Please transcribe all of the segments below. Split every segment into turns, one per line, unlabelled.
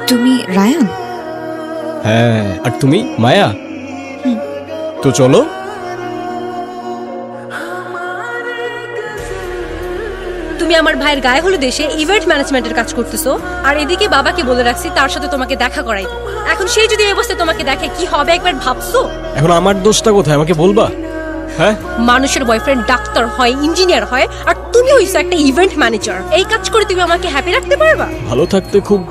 তুমি রায়ান?
হ্যাঁ, আর তুমি মায়া? তো চলো।
তুমি আমার ভাইয়ের গায়ে হলুদ এসে ইভেন্ট ম্যানেজমেন্টের কাজ করতেছো, আর এদিকে বাবাকে বলে রাখছি তার সাথে তোমাকে দেখা করাই দিই। এখন সেই যদি এই অবস্থায় তোমাকে দেখে কি হবে একবার ভাবছো?
এখন আমার দোষটা কোথায়, আমাকে বলবা? হ্যাঁ,
মানুষের বয়ফ্রেন্ড ডাক্তার হয়, ইঞ্জিনিয়ার হয়, আর তুমি হইছো একটা ইভেন্ট ম্যানেজার। এই কাজ করে তুমি আমাকে হ্যাপি রাখতে পারবা?
ভালো থাকতে খুব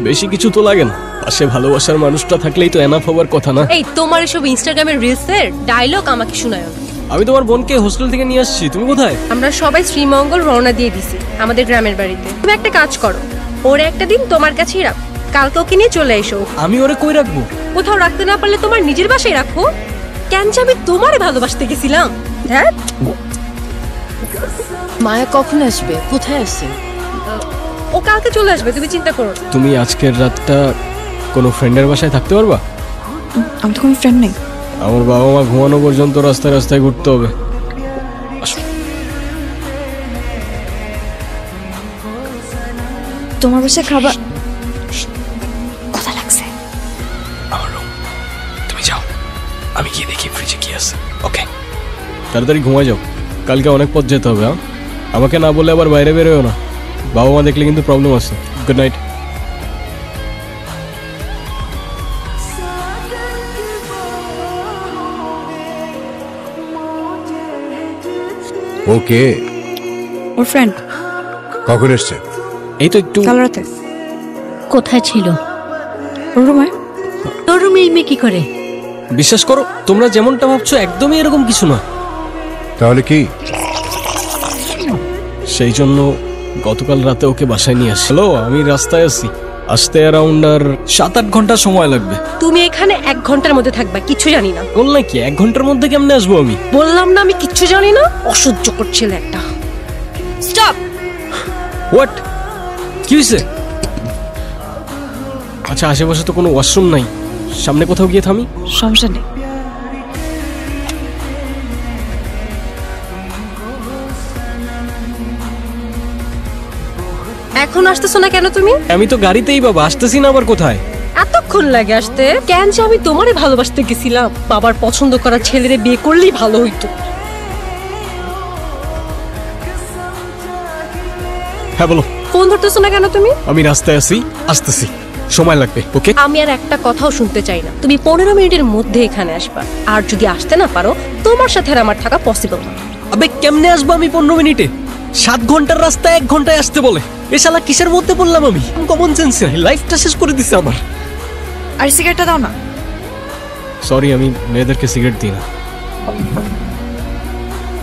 বেশি কিছু তো লাগে না, পাশে ভালোবাসার মানুষটা থাকলেই তো এনাফ হবার কথা না?
এই তোমার এসব ইনস্টাগ্রামের রিলসের ডায়লগ আমাকে শোনায় না।
আমি তোমার বোনকে হোস্টেল থেকে নিয়ে আসছি, তুমি কোথায়?
আমরা সবাই শ্রীমঙ্গল রওনা দিয়ে দিছি আমাদের গ্রামের বাড়িতে। তুমি একটা কাজ করো, ওরে একটা দিন তোমার কাছেই রাখ, কালকে ওকে নিয়ে চলে এসো।
আমি ওরে কই রাখবো?
কোথাও রাখতে না পারলে তোমার নিজের বাসায় রাখো। কেন যে আমি তোমারে ভালোবাসতে গেছিলাম। হ্যাঁ,
মায়া কখন আসবে? কোথায় আছে?
ও কালকে চলে আসবে, তুমি চিন্তা করো।
তুমি আজকের রাতটা কোনো ফ্রেন্ডের বাসায় থাকতে পারবা?
আমার তো কোনো ফ্রেন্ড নেই।
আমার বাবা মা ঘুমানো পর্যন্ত রাস্তায় রাস্তায় ঘুরতে হবে।
তোমার বাসায় খাবার কথা লাগছে।
আমার রুম, তুমি যাও, আমি গিয়ে দেখি ফ্রিজে কি আছে। ওকে, তাড়াতাড়ি ঘুমায় যাও, কালকে অনেক পথ যেতে হবে। হ্যাঁ, আমাকে না বলে আবার বাইরে বেরোয় না, বাবা মা দেখলে কিন্তু প্রবলেম আছে। Good night.
ওকে,
ওর ফ্রেন্ড।
কখন এসছে?
এই তো একটু।
কাল রাতে।
কোথায় ছিল?
ওর রুমে।
তোর রুমে এই মেয়ে কি করে?
বিশ্বাস করো, তোমরা যেমনটা ভাবছো একদমই এরকম কিছু না।
তাহলে কি?
সেই জন্য গতকাল রাতে ওকে বাসায় নিয়ে আসি। হ্যালো, আমি রাস্তায় আছি, আসতে অ্যারাউন্ড আর 7-8 ঘন্টা সময় লাগবে।
তুমি এখানে 1 ঘন্টার মধ্যে থাকবা, কিচ্ছু জানি না।
বললে কি 1 ঘন্টার মধ্যে কেমনে আসবো আমি?
বললাম না আমি কিচ্ছু জানি না। অসহ্য করছিল একটা। স্টপ।
হোয়াট? কি হয়েছে? আচ্ছা, আশেপাশে তো কোনো ওয়াশরুম নাই, সামনে কোথাও গিয়ে থামি।
সমস্যা নেই।
এখন আসতেছো না কেন তুমি?
আমি তো গাড়িতেই বাবা, আসতেছি না আবার কোথায়?
এতক্ষণ লাগে আসতে? কেন যে আমি তোমারে ভালোবাসতে গেছিলাম, বাবার পছন্দ করা ছেলেরে বিয়ে করলেই ভালো হইতো।
হ্যাঁ বলো।
ফোন ধরতেছো না কেন তুমি?
আমি রাস্তায় আছি, আসতেছি, সময় লাগবে। ওকে,
আমি আর একটা কথাও শুনতে চাই না। তুমি 15 মিনিটের মধ্যে এখানে আসবা, আর যদি আসতে না পারো তোমার সাথে আর আমার থাকা পসিবল না।
আবে কেমনে আসবো আমি 15 মিনিটে? 7 ঘন্টার রাস্তা 1 ঘন্টায় আসতে বলে, এ শালা কিসের মধ্যে বললাম আমি? কমন সেন্স নাই, লাইফটা শেষ করে দিছে আমার।
আর সিগারেটটা দাও না।
সরি, আমি মেয়েদেরকে সিগারেট দিই না।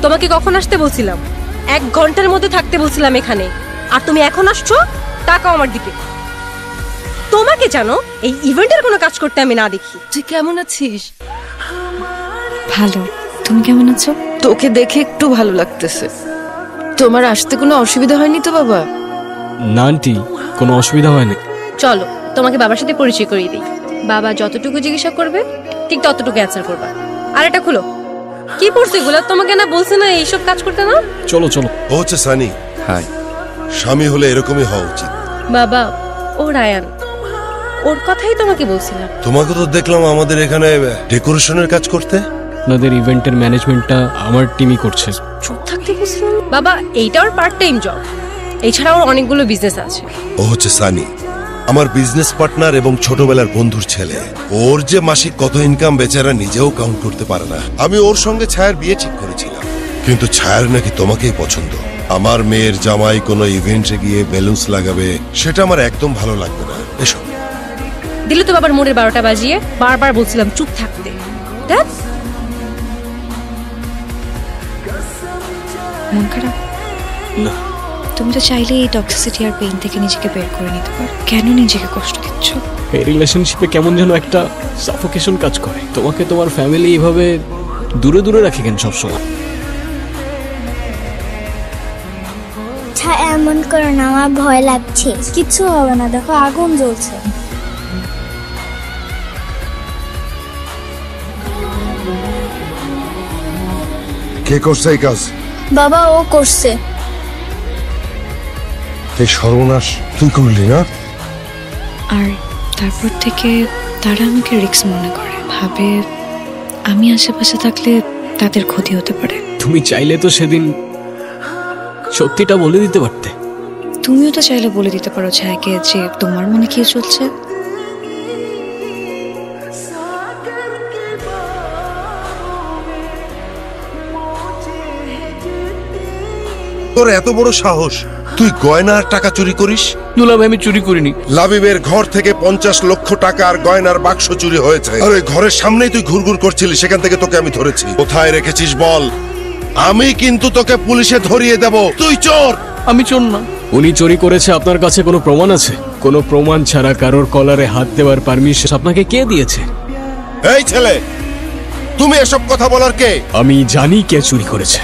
তোমাকে কখন আসতে বলছিলাম? 1 ঘন্টার মধ্যে থাকতে বলছিলাম এখানে, আর তুমি এখন আসছো। টাকাও আমার দিকে। তোমাকে জানো এই ইভেন্টের কোনো কাজ করতে আমি না দেখি।
তুই কেমন আছিস?
ভালো। তুমি কেমন আছো?
তোকে দেখে একটু ভালো লাগতেছে। তোমার আসতে কোনো অসুবিধা হয়নি তো বাবা?
না আন্টি, কোনো অসুবিধা হয়নি।
চলো তোমাকে বাবার সাথে পরিচয় করিয়ে দিই। বাবা যতটুকু জিজ্ঞাসা করবে ঠিক ততটুকু অ্যান্সার করবা। আর এটা খুলো। কি পড়ছো এগুলো? তোমাকে না বলছে না এইসব কাজ করতে না?
চলো চলো।
ও হচ্ছে সানি।
হাই।
স্বামী হলে এরকমই হওয়া উচিত।
বাবা, ও রায়ান, ওর কথাই তোমাকে বলছিলাম।
তোমাকে তো দেখলাম আমাদের এখানে ডেকোরেশনের কাজ করতে।
আপনাদের ইভেন্টের ম্যানেজমেন্টটা আমার টিমই করছে।
চুপ থাকতে বলছিলাম। বাবা, এইটা ওর পার্ট টাইম জব, এছাড়া ওর অনেকগুলো বিজনেস আছে।
ও হচ্ছে সানি, আমার বিজনেস পার্টনার এবং ছোটবেলার বন্ধুর ছেলে। ওর যে মাসিক কত ইনকাম বেচারা নিজেও কাউন্ট করতে পারে না। আমি ওর সঙ্গে ছায়ার বিয়ে ঠিক করেছিলাম, কিন্তু ছায়ার নাকি তোমাকেই পছন্দ। আমার মেয়ের জামাই কোনো ইভেন্টে গিয়ে বেলুনস লাগাবে, সেটা আমার একদম ভালো লাগবে না। এসো।
দিলে তো বাবার মোড়ের 12টা বাজিয়ে। বারবার বলছিলাম চুপ থাকতে।
মন খারাপ?
না।
তুমি তো চাইলে এই টক্সিসিটি আর পেইন থেকে নিজেকে বের করে নিতে পারো। কেন নিজেকে কষ্ট দিচ্ছ?
এই রিলেশনশিপে কেমন যেন একটা সাফোকেশন কাজ করে। তোমাকে তোমার ফ্যামিলি এইভাবে দূরে দূরে রাখে কেন সবসময়?
এমন করো না, আমার ভয় লাগছে। কিছু হবে না, দেখো আগুন জ্বলছে।
কে করছে এই কাজ?
বাবা, ও করছে।
এই সর্বনাশ তুই করলি না?
আর তারপর থেকে তারা আমাকে রিস্ক মনে করে, ভাবে আমি আশেপাশে থাকলে তাদের ক্ষতি হতে পারে।
তুমি চাইলে তো সেদিন সত্যিটা বলে দিতে পারতে।
তুমিও তো চাইলে বলে দিতে পারো ছায়াকে যে তোমার মনে কি চলছে।
তোর এত বড় সাহস, তুই গয়নার টাকা চুরি করিস?
দুলাভাই আমি চুরি করিনি।
লাবিবের ঘর থেকে 50 লক্ষ টাকা আর গয়নার বাক্স চুরি হয়েছে, আর ওই ঘরের সামনেই তুই ঘুরঘুর করছিলি, সেখান থেকে তোকে আমি ধরেছি। কোথায় রেখেছিস বল, আমি কিন্তু তোকে পুলিশে ধরিয়ে দেব। তুই চোর।
আমি চোর না। উনি চুরি করেছে, আপনার কাছে কোনো প্রমাণ আছে? কোনো প্রমাণ ছাড়া কারোর কলারে হাত দেওয়ার পারমিশন আপনাকে কে দিয়েছে?
এই ছেলে, তুমি এসব কথা বলার কে?
আমি জানি কে চুরি করেছে,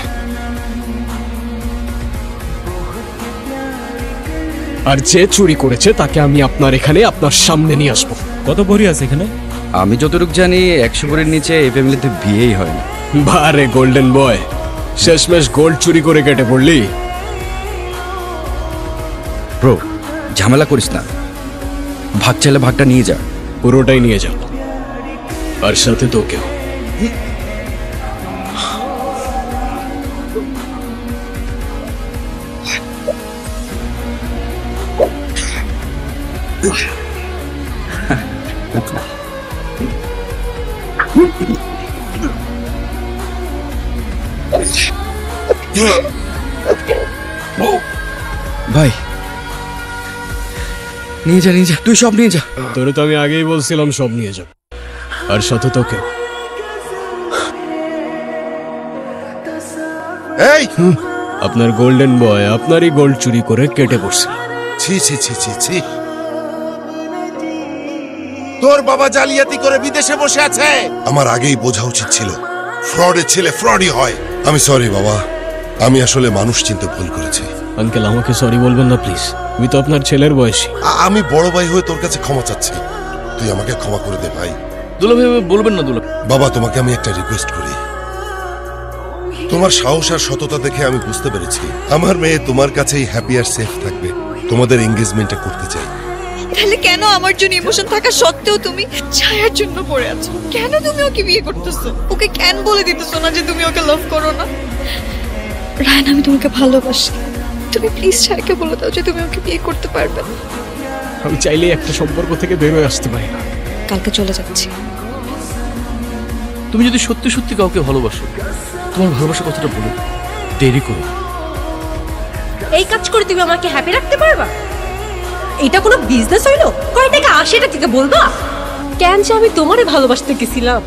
আর যে চুরি করেছে তাকে আমি আপনার এখানে আপনার সামনে নিয়ে আসবো।
কত ভরি আছে এখানে?
আমি যতটুকু জানি 100 ভরির নিচে এই ফ্যামিলিতে বিয়েই হয় না।
বারে গোল্ডেন বয়, শেষমেশ গোল্ড চুরি করে কেটে পড়লি।
ব্রো, ঝামেলা করিস না, ভাগ চাইলে ভাগটা নিয়ে যা।
পুরোটাই নিয়ে যাব, আর সাথে তোকেও।
ভাই নিয়ে যা, নিয়ে যা, তুই সব নিয়ে যা।
তোরে তো আমি আগেই বলছিলাম সব নিয়ে যাব, আর সাথে তোকেও।
এই
আপনার গোল্ডেন বয় আপনারই গোল্ড চুরি করে কেটে পড়ছে।
ছি ছি ছি ছি ছি, তোর বাবা জালিয়াতি করে বিদেশে বসে আছে। আমার আগেই বোঝা উচিত ছিল, ফ্রডের ছেলে ফ্রডই হয়। আমি সরি বাবা, আমি আসলে মানুষ চিনতে ভুল করেছি।
আঙ্কেল, আমাকে সরি বলবেন না প্লিজ, আমি তো আপনার ছেলের বয়সী।
আমি বড় ভাই হয়ে তোর কাছে ক্ষমা চাচ্ছি, তুই আমাকে ক্ষমা করে দে ভাই।
দুলাভাই বলবেন না দুলাভাই।
বাবা, তোমাকে আমি একটা রিকোয়েস্ট করি। তোমার সাহস আর সততা দেখে আমি বুঝতে পেরেছি আমার মেয়ে তোমার কাছেই হ্যাপি আর সেফ থাকবে। তোমাদের এঙ্গেজমেন্টটা করতে চাই।
তাহলে কেন আমার জন্য ইমোশন থাকা সত্ত্বেও তুমি ছায়ার জন্য পড়ে আছো? কেন তুমি ওকে বিয়ে করতেছো? ওকে কেন বলে দিতেছো না যে তুমি ওকে লাভ করো না?
রায়ন, আমি তোমাকে ভালোবাসি, তুমি প্লিজ ছায়াকে বলে দাও যে তুমি ওকে বিয়ে করতে পারবে না।
আমি চাইলেই একটা সম্পর্ক থেকে বের হয়ে আসতে পারি না।
কালকে চলে যাচ্ছি।
তুমি যদি সত্যি সত্যি কাউকে ভালোবাসো, তোমার ভালোবাসার কথাটা বলো, দেরি করো।
এই কাজ করে তুমি আমাকে হ্যাপি রাখতে পারবা? এটা কোনো বিজনেস হইলো? কয় টাকা আসে এটা থেকে বলবা? কেন যে আমি তোমারে ভালোবাসতে গেছিলাম,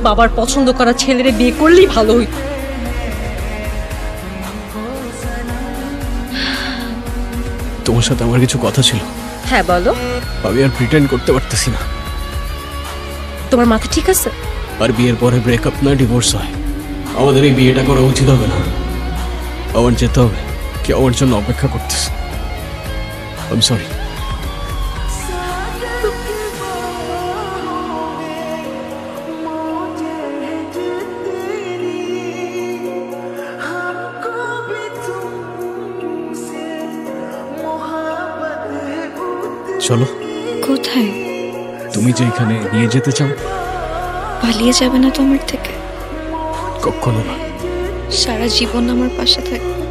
বাবার পছন্দ করা ছেলেরে বিয়ে করলেই ভালো হইতো।
তোমার সাথে আমার কিছু কথা ছিল।
হ্যাঁ বলো।
আমি আর প্রিটেন্ড করতে পারতেছি না।
তোমার মাথা ঠিক আছে?
আর বিয়ের পরে ব্রেকআপ না ডিভোর্স হয়, আমাদের এই বিয়েটা করা উচিত হবে না। আমার যেতে হবে, কেউ আমার জন্য অপেক্ষা করতেছে। I am sorry. চলো।
কোথায়?
তুমি যেখানে নিয়ে যেতে চাও।
পালিয়ে যাবে না তো আমার থেকে?
কখনো না।
সারা জীবন আমার পাশে থাকবে।